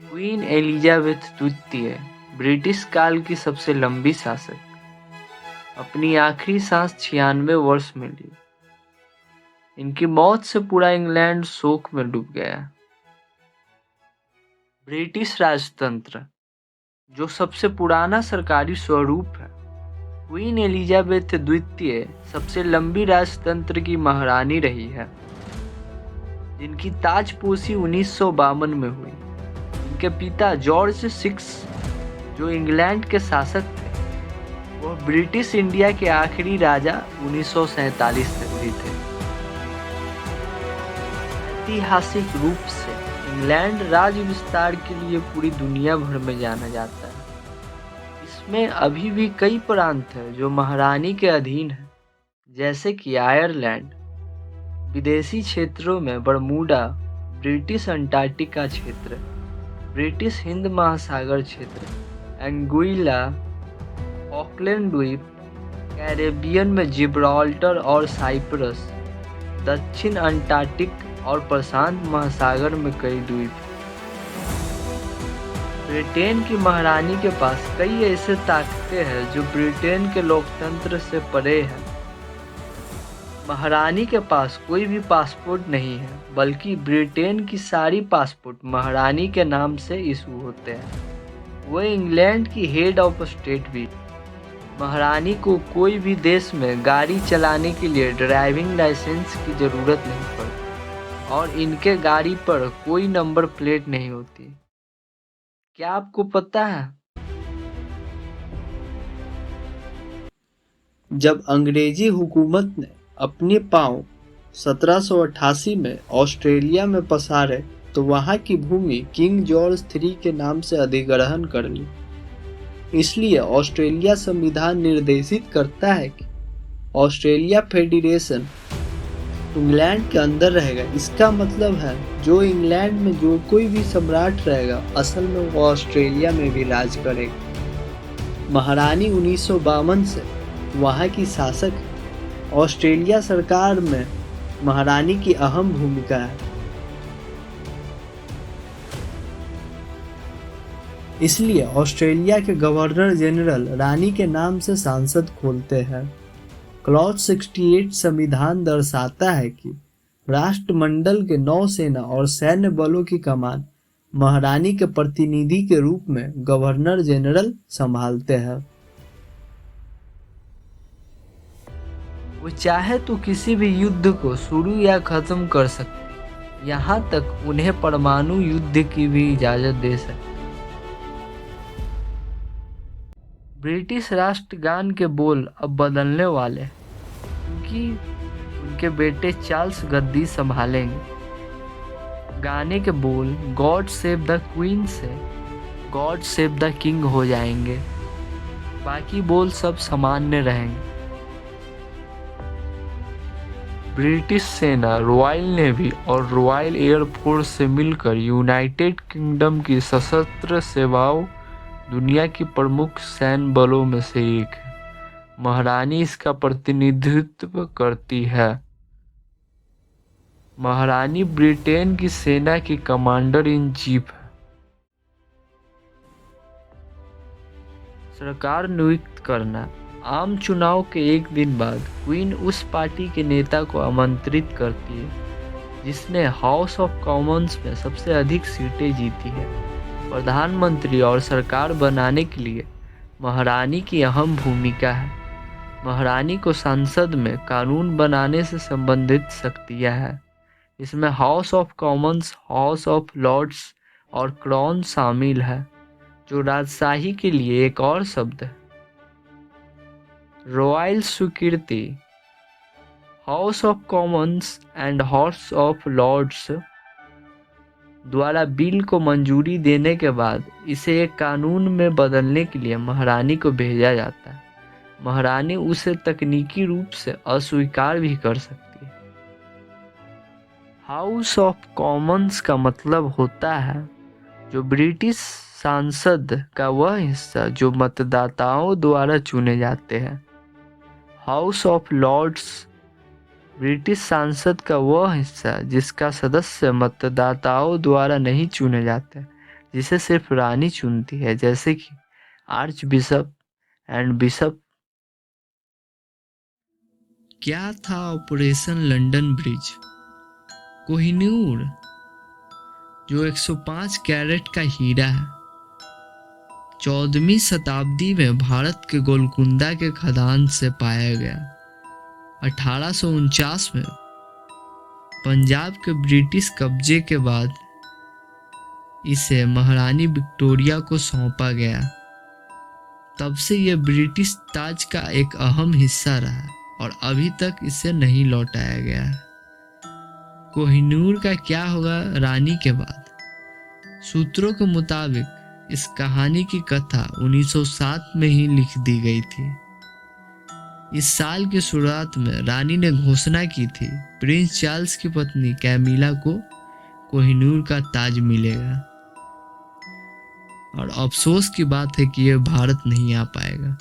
Queen Elizabeth द्वितीय British काल की सबसे लंबी शासक, अपनी आखिरी सांस 96 वर्ष में ली। इनकी मौत से पूरा इंग्लैंड शोक में डूब गया। ब्रिटिश राजतंत्र, जो सबसे पुराना सरकारी स्वरूप है। क्वीन एलिजाबेथ द्वितीय सबसे लंबी राजतंत्र की महारानी रही है, जिनकी ताजपोशी 1952 में हुई। उनके पिता जॉर्ज सिक्स, जो इंग्लैंड के शासक थे, वह ब्रिटिश इंडिया के आखिरी राजा 1947 तक भी थे। ऐतिहासिक रूप से इंग्लैंड राज्य विस्तार के लिए पूरी दुनिया भर में जाना जाता है। इसमें अभी भी कई प्रांत हैं जो महारानी के अधीन हैं, जैसे कि आयरलैंड। विदेशी क्षेत्रों में बरमूडा, ब्रिटिश अंटार्कटिका क्षेत्र, ब्रिटिश हिंद महासागर क्षेत्र, एंगुइला, ऑकलैंड द्वीप, कैरेबियन में जिब्राल्टर और साइप्रस, दक्षिण अंटार्कटिक और प्रशांत महासागर में कई द्वीप। ब्रिटेन की महारानी के पास कई ऐसे ताकतें हैं जो ब्रिटेन के लोकतंत्र से परे हैं। महारानी के पास कोई भी पासपोर्ट नहीं है, बल्कि ब्रिटेन की सारी पासपोर्ट महारानी के नाम से इशू होते हैं। वो इंग्लैंड की हेड ऑफ स्टेट भी। महारानी को कोई भी देश में गाड़ी चलाने के लिए ड्राइविंग लाइसेंस की ज़रूरत नहीं पड़ती और इनके गाड़ी पर कोई नंबर प्लेट नहीं होती। क्या आपको पता है, जब अंग्रेजी हुकूमत ने अपने पांव 1788 में ऑस्ट्रेलिया में पसारे तो वहां की भूमि किंग जॉर्ज III के नाम से अधिग्रहण कर ली। इसलिए ऑस्ट्रेलिया संविधान निर्देशित करता है कि ऑस्ट्रेलिया फेडरेशन इंग्लैंड के अंदर रहेगा। इसका मतलब है जो इंग्लैंड में जो कोई भी सम्राट रहेगा, असल में वो ऑस्ट्रेलिया में भी राज करेगा। महारानी 1952 से वहाँ की शासक है। ऑस्ट्रेलिया सरकार में महारानी की अहम भूमिका है। इसलिए ऑस्ट्रेलिया के गवर्नर जनरल रानी के नाम से संसद खोलते हैं। क्लॉज 68 संविधान दर्शाता है कि राष्ट्रमंडल के नौसेना और सैन्य बलों की कमान महारानी के प्रतिनिधि के रूप में गवर्नर जनरल संभालते हैं। वो चाहे तो किसी भी युद्ध को शुरू या खत्म कर सकते, यहाँ तक उन्हें परमाणु युद्ध की भी इजाजत दे सकते। ब्रिटिश राष्ट्रगान के बोल अब बदलने वाले हैं, क्योंकि उनके बेटे चार्ल्स गद्दी संभालेंगे। गाने के बोल गॉड सेव द क्वीन से गॉड सेव द किंग हो जाएंगे। बाकी बोल सब सामान्य रहेंगे। ब्रिटिश सेना, रॉयल नेवी और रॉयल एयरफोर्स से मिलकर यूनाइटेड किंगडम की सशस्त्र सेवाओं दुनिया की प्रमुख सैन्य बलों में से एक है। महारानी इसका प्रतिनिधित्व करती है। महारानी ब्रिटेन की सेना की कमांडर इन चीफ है। सरकार नियुक्त करना। आम चुनाव के एक दिन बाद क्वीन उस पार्टी के नेता को आमंत्रित करती है जिसने हाउस ऑफ कॉमन्स में सबसे अधिक सीटें जीती है। प्रधानमंत्री और सरकार बनाने के लिए महारानी की अहम भूमिका है। महारानी को संसद में कानून बनाने से संबंधित शक्तियां हैं। इसमें House of Commons, House of Lords और क्राउन शामिल है, जो राजशाही के लिए एक और शब्द है। रॉयल स्वीकृति। House of Commons and House of Lords द्वारा बिल को मंजूरी देने के बाद इसे एक कानून में बदलने के लिए महारानी को भेजा जाता है। महारानी उसे तकनीकी रूप से अस्वीकार भी कर सकती है। हाउस ऑफ कॉमन्स का मतलब होता है जो ब्रिटिश संसद का वह हिस्सा जो मतदाताओं द्वारा चुने जाते हैं। हाउस ऑफ लॉर्ड्स ब्रिटिश संसद का वह हिस्सा जिसका सदस्य मतदाताओं द्वारा नहीं चुने जाते, जिसे सिर्फ रानी चुनती है, जैसे कि आर्च बिशप एंड बिशप। क्या था ऑपरेशन लंदन ब्रिज? कोहिनूर, जो 105 कैरेट का हीरा है, 14वीं शताब्दी में भारत के गोलकुंडा के खदान से पाया गया। 1849 में पंजाब के ब्रिटिश कब्जे के बाद इसे महारानी विक्टोरिया को सौंपा गया। तब से यह ब्रिटिश ताज का एक अहम हिस्सा रहा और अभी तक इसे नहीं लौटाया गया है। कोहिनूर का क्या होगा रानी के बाद? सूत्रों के मुताबिक इस कहानी की कथा 1907 में ही लिख दी गई थी। इस साल की शुरुआत में रानी ने घोषणा की थी प्रिंस चार्ल्स की पत्नी कैमिला को कोहिनूर का ताज मिलेगा, और अफसोस की बात है कि यह भारत नहीं आ पाएगा।